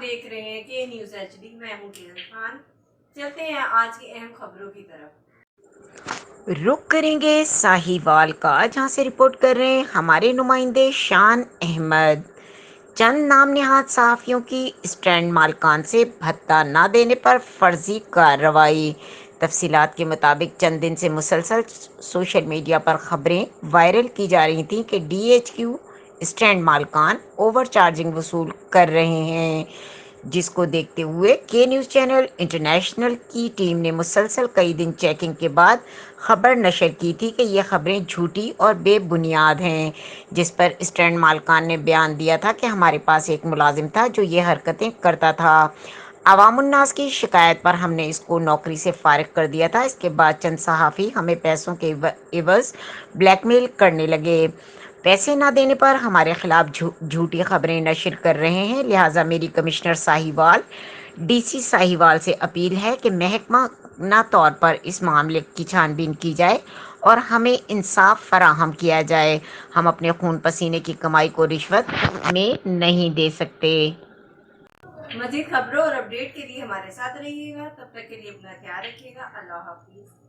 देख रहे हैं के न्यूज़ HD। मैं हूं केजल खान। चलते हैं आज की अहम खबरों की तरफ। रुक करेंगे साहिवाल का, जहां से रिपोर्ट कर रहे हैं हमारे नुमाइंदे शान अहमद। चंद नाम नेहाद सहाफ़ियों की स्टैंड मालकान से भत्ता न देने पर फर्जी कार्रवाई। तफसीलात के मुताबिक चंद दिन से मुसलसल सोशल मीडिया पर खबरें वायरल की जा रही थीं कि DHQ स्टैंड मालकान ओवर चार्जिंग वसूल कर रहे हैं, जिसको देखते हुए के न्यूज़ चैनल इंटरनेशनल की टीम ने मुसलसल कई दिन चेकिंग के बाद खबर नशर की थी कि ये खबरें झूठी और बेबुनियाद हैं, जिस पर स्टैंड मालकान ने बयान दिया था कि हमारे पास एक मुलाजिम था जो ये हरकतें करता था। अवामुन्नास की शिकायत पर हमने इसको नौकरी से फारिग कर दिया था। इसके बाद चंद सहाफ़ी हमें पैसों के एवज़ ब्लैकमेल करने लगे। पैसे ना देने पर हमारे खिलाफ झूठी खबरें नशर कर रहे हैं, लिहाजा मेरी कमिश्नर साहिवाल DC साहिवाल से अपील है कि महकमाना तौर पर इस मामले की छानबीन की जाए और हमें इंसाफ फराहम किया जाए। हम अपने खून पसीने की कमाई को रिश्वत में नहीं दे सकते। मजीद खबरों और अपडेट के लिए हमारे साथ रहिएगा। तब तक के लिए अपना ख्याल रखिएगा। अल्लाह हाफिज।